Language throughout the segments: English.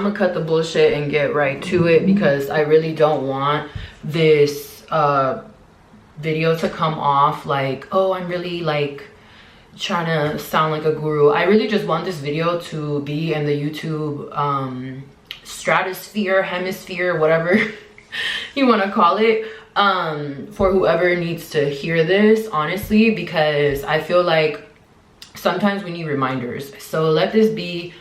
gonna cut the bullshit and get right to it, because I really don't want this video to come off like, oh, I'm really like trying to sound like a guru. I really just want this video to be in the YouTube stratosphere, hemisphere, whatever you want to call it, for whoever needs to hear this, honestly, because I feel like sometimes we need reminders. So let this be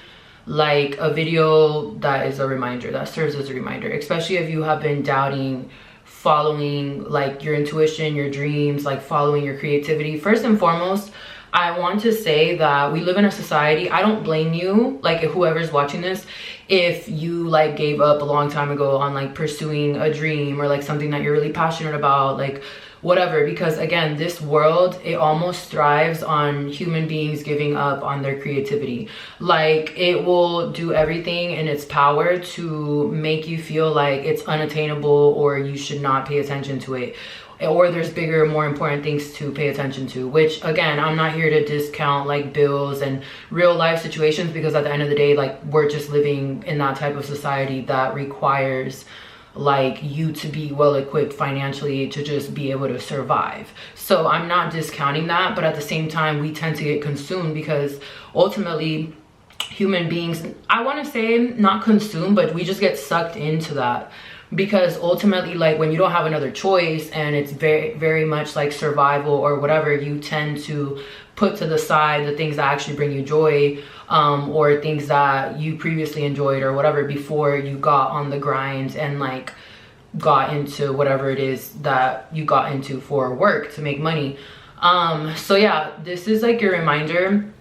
like a video that is a reminder, that serves as a reminder, especially if you have been doubting following like your intuition, your dreams, like following your creativity. First and foremost, I want to say that we live in a society, I don't blame you, like if whoever's watching this, if you like gave up a long time ago on like pursuing a dream or like something that you're really passionate about, like whatever, because again, this world, it almost thrives on human beings giving up on their creativity. Like it will do everything in its power to make you feel like it's unattainable or you should not pay attention to it, or there's bigger, more important things to pay attention to, which again, I'm not here to discount like bills and real life situations, because at the end of the day, like we're just living in that type of society that requires like you to be well equipped financially to just be able to survive. So I'm not discounting that, but at the same time, we tend to get consumed because ultimately human beings, I want to say not consumed, but we just get sucked into that. Because ultimately, like when you don't have another choice and it's very much like survival or whatever, you tend to put to the side the things that actually bring you joy, or things that you previously enjoyed or whatever before you got on the grind and like got into whatever it is that you got into for work to make money. So yeah, this is like your reminder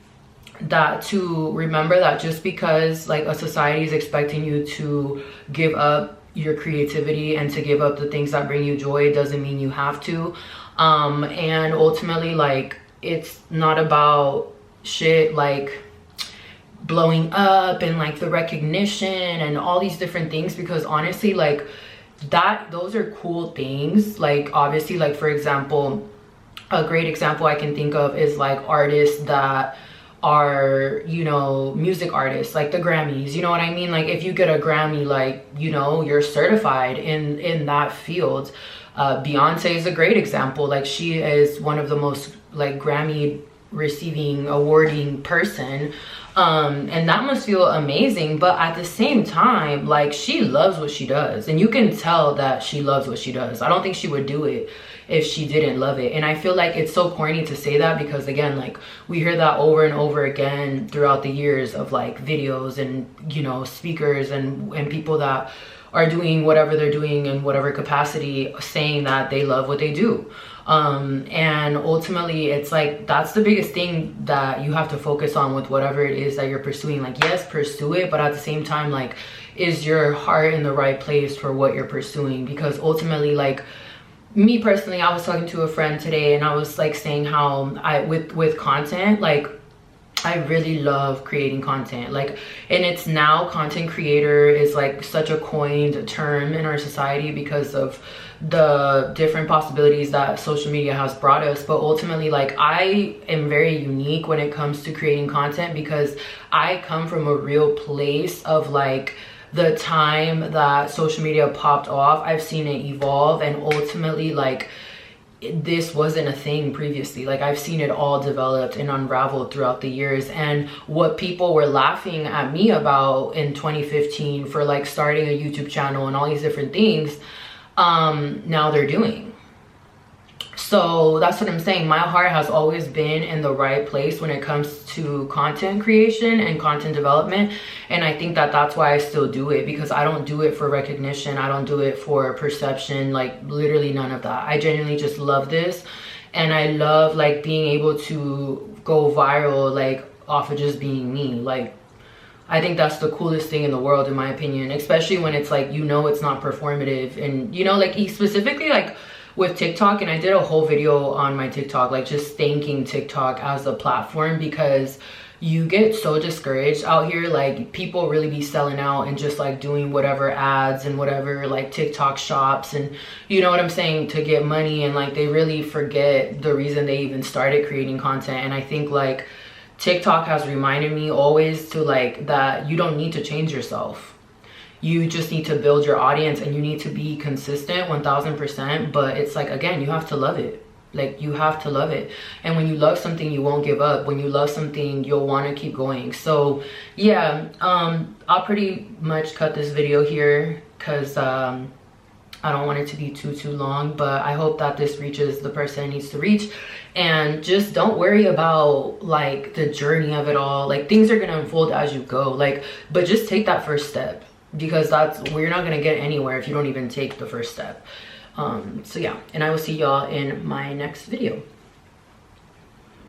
that to remember that just because like a society is expecting you to give up your creativity and to give up the things that bring you joy doesn't mean you have to. And ultimately, like it's not about shit like blowing up and like the recognition and all these different things, because honestly, like those are cool things. Like obviously, like for example, a great example I can think of is like artists that are, you know, music artists, like the Grammys, you know what I mean? Like if you get a Grammy, like, you know, you're certified in that field. Beyonce is a great example. Like she is one of the most like Grammy receiving awarding person, and that must feel amazing. But at the same time, like she loves what she does, and you can tell that she loves what she does. I don't think she would do it if she didn't love it. And I feel like it's so corny to say that, because again, like we hear that over and over again throughout the years of like videos and, you know, speakers and people that are doing whatever they're doing in whatever capacity, saying that they love what they do. And ultimately it's like that's the biggest thing that you have to focus on with whatever it is that you're pursuing. Like yes, pursue it, but at the same time, like is your heart in the right place for what you're pursuing? Because ultimately, like me personally, I was talking to a friend today and I was like saying how with content, like I really love creating content, like, and it's now content creator is like such a coined term in our society because of the different possibilities that social media has brought us. But ultimately, like I am very unique when it comes to creating content, because I come from a real place of like the time that social media popped off. I've seen it evolve, and ultimately like this wasn't a thing previously. Like I've seen it all developed and unraveled throughout the years. And what people were laughing at me about in 2015 for like starting a YouTube channel and all these different things, now they're doing. So that's what I'm saying. My heart has always been in the right place when it comes to content creation and content development. And I think that that's why I still do it, because I don't do it for recognition. I don't do it for perception, like literally none of that. I genuinely just love this. And I love like being able to go viral, like off of just being me. Like I think that's the coolest thing in the world, in my opinion, especially when it's like, you know, it's not performative. And you know, like specifically like with TikTok, and I did a whole video on my TikTok, like just thanking TikTok as a platform, because you get so discouraged out here. Like people really be selling out and just like doing whatever ads and whatever like TikTok shops, and you know what I'm saying, to get money, and like they really forget the reason they even started creating content. And I think like TikTok has reminded me always to like that you don't need to change yourself. You just need to build your audience, and you need to be consistent 1000%. But it's like, again, you have to love it. Like, you have to love it. And when you love something, you won't give up. When you love something, you'll want to keep going. So yeah, I'll pretty much cut this video here because I don't want it to be too long. But I hope that this reaches the person it needs to reach. And just don't worry about like the journey of it all. Like, things are gonna unfold as you go. Like, but just take that first step, because we're not gonna get anywhere if you don't even take the first step. So yeah, and I will see y'all in my next video.